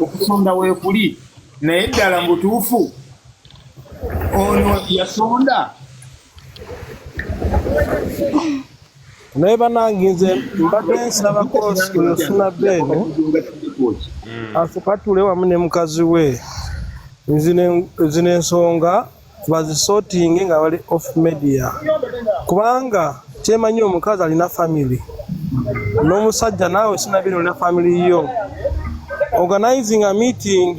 okusonda weekuli naye ddala mu butuufu ono yasonda naye banange nze mbadde nsabako osuna beeni asukatule wamu ne mukazi we zino ensonga bazisootinge nga bali off media kubanga kyemanyi omukazi alina family n'omusajja naawe sinabino olina family yo organizing a meeting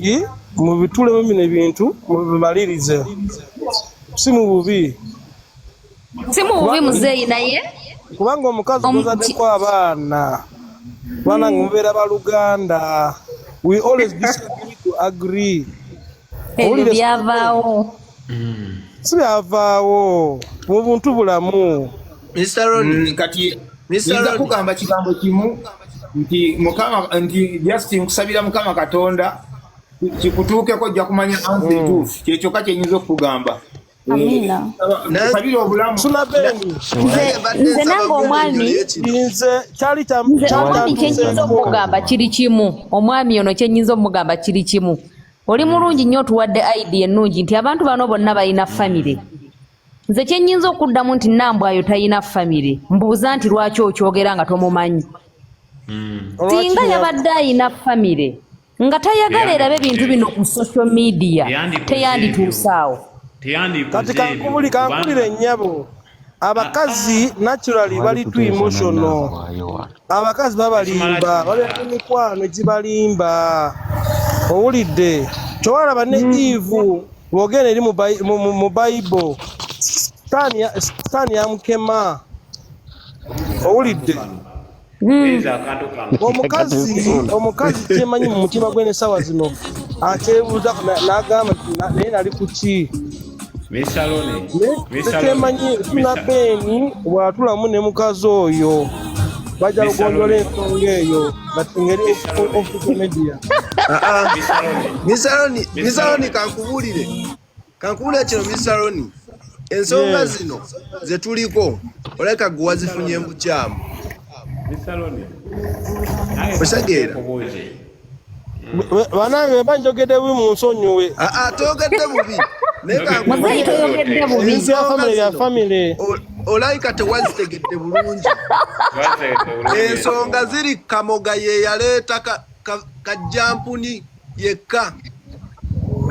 mu bitulemu bino ebintu mubimalirize si mu bubi muzeeyi naye kubanga omukazi gozaddeko abaana banange mubeera baluganda we always disagree to agree ebyo byavaawo si byavaawo mu buntu bulamu Mr. Ronnie kati nza kugamba kigambo kimu nti just nkusabira Mukama Katonda kikutuukeko ojja kumanya ansi entuufu kyekyokka kyenyinza okukugamba amina salira obulamu nze nange omwami kyali omwami kyenyinza okugamba kiri kimu omwami ono kyenyinza omugamba kiri kimu oli mulungi nnyo otuwadde idea ennungi nti abantu bano bonna balina famire nze kyenyinza okuddamu nti nambwayo talina famire mbuuza nti lwaki okyogera nga tomumanyi singa yabadde alina famire nga tayagala erabe ebintu bino ku social media teyandituusaawo kati kankubulire ennyabo abakazi naturally bali too emotional abakazi babalimba balina emikwano egibalimba owulidde kyowalaba ne Eve bwogenda eri mu Bible sitaani yamukema owulidde omukazi kyemanyi mu mutima gwe n'essaawa zino akyebuuza n'agamba naye nali ku ki tekyemanyi tuna beeni bw'atulamu ne mukazi oyo bajja lugonjola ensonga eyo ngeri ofuso media Mr. Ronnie kankubulire kino Mr. Ronnie ensonga zino zetuliko oleka gwe wazifunye mu bukyamu osageera banange banjogedde bubi mu nsonyiwe. Togedde bubi. Muzeyi toyogedde bubi. Family ya family. Olayika tewazitegedde bulungi. Ensonga ziri Kamoga ye yaleeta kajjampuni yekka.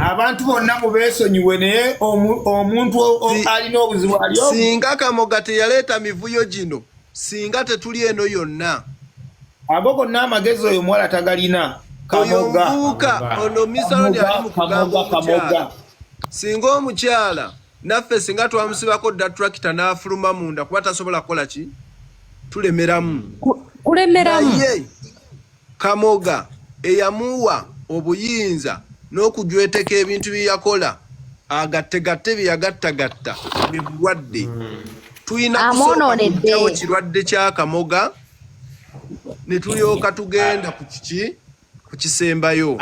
Abantu bonna mubeesonyiwe naye omuntu alina obuzibu ali obu. Singa Kamoga teyaleeta mivuyo gino, singa tetuli eno yonna. Abo gonna amagezi oyo muwala tagalina. Kamoga. Ono Misoni ali mu kugamba omukyala. Singa omukyala naffe singa twamusibako dda tractor n'afuluma munda kuba tasobola kukola ki? Tulemeramu. Kulemeramu. Naye Kamoga eyamuwa obuyinza n'okujweteka ebintu byeyakola agattegatte byeyagattagatta bibulwadde. Tuyina kusooka kirwadde kya Kamoga ne tulyoka tugenda ku kiki ku kisembayo.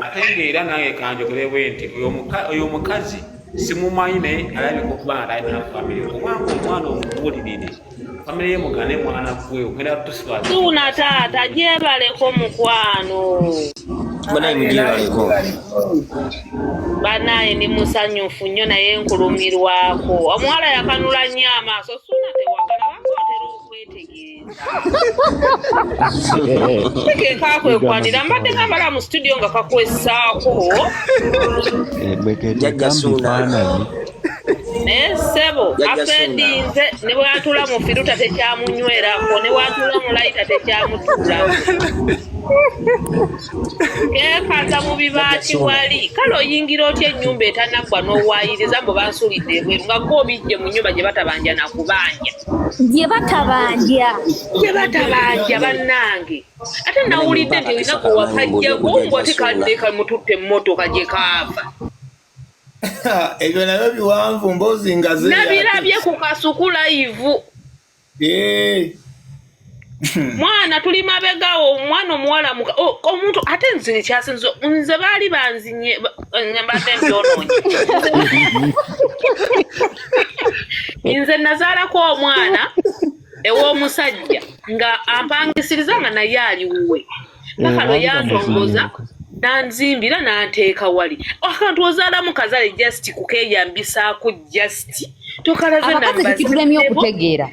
Ategeera nange kanjogere bwenti oyo mukazi simumanyi naye alabika okuba nga talina famire kubanga omwana omubulirire famire ye mugane mwana gwe ogenda tusiba tuna taata gyebaleko mukwano banaye ndi musanyufu nnyo naye nkulumirwako omuwala yakanula nnyo amaaso suna tewagala bakootera okwetegeeza kekakwekwatira mbadde ngambala mu studio nga kakwessaako naye ssebo afedinze ne bwatula mu firuta tekyamunywerako ne bwatula mu layita tekyamutuulako kekaza mu bibaati wali kale oyingira otya ennyumba etanaggwa n'owayiriza mbu bansulidde ebweru nga goobijje mu nnyumba gye batabanja nakubanja gye batabanja bannange ate nawulidde nti olina kuwakajjago ng'ote kadde kamututte emmotoka gye kaava ebyo nabyo biwanvu mbozi nga nabirabye ku kasuku live mwana tuli mabegawo omwana omuwala omuntu ate nze kyasinze nze baali banzinye mbadde mbyononye nze nazaalako omwana ew'omusajja nga ampangisiriza nga naye ali wuwe bakano yantongoza nanzimbira nanteeka wali akantu ozaalamu kazale just kukeeyambisaako just tokalaze nambazikitulemye okutegeera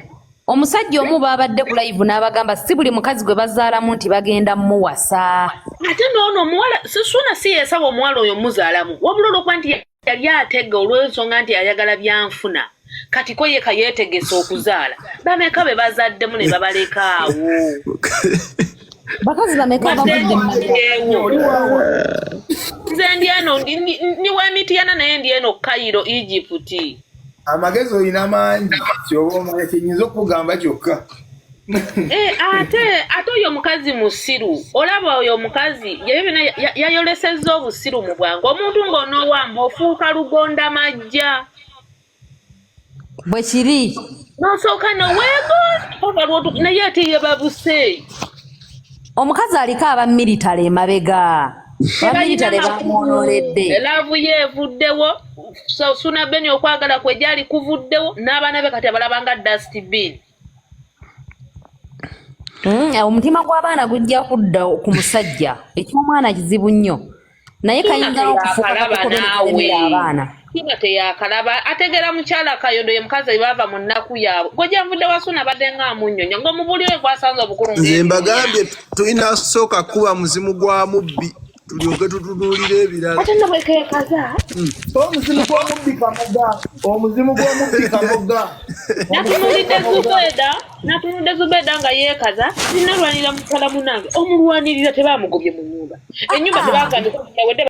omusajja omu babadde ku live n'abagamba si buli mukazi gwe bazaalamu nti bagenda muwasa ate noono omuwala sisuna si yesaba omuwala oyo muzaalamu wabula olwokuba nti yali atega olw'ensonga nti ayagala byanfuna kati ko yeka yeetegesa okuzaala bameka be bazaddemu ne babalekaawo bakazi bameka bavudde nze ndi eno niwe Mityana naye ndi eno Cairo Egypt amagezi olina mangi kyoba omanya kyenyinza okugamba kyokka ate oyo omukazi musiru olaba oyo omukazi yayolesezza obusiru mu bwangu omuntu ng'onoowamba ofuuka lugonda majja bwe kiri n'osooka noweego naye ate ye babuseeyi omukazi aliko aba militale emabega abamilitale bamwonoledde elaavu ye evuddewo suna beni okwagala kwe gyali kuvuddewo n'abaana be kati abalabanga dustbin omutima gw'abaana gujja kudda ku musajja eky'omwana kizibu nnyo naye kayinza okufuukaaabaana kinga teyakalaba ategera mukyala Kayondo ye mukazi baava mu nnaku yaabwe gojja nvudde wasuna badde ng'amunnyonya ng'omubulire gwasanze obukulu nze mbagambye tulina sooka kuba muzimu gwa mubbi tulyoke tutunuulire ebirala ate nga bwekekaza omuzimu gw'omubbi Kamoga natunudde Zubeda nga yeekaza sinalwanira mukala munange omulwanirira tebamugobye mu nnyumba ennyumba tebagambye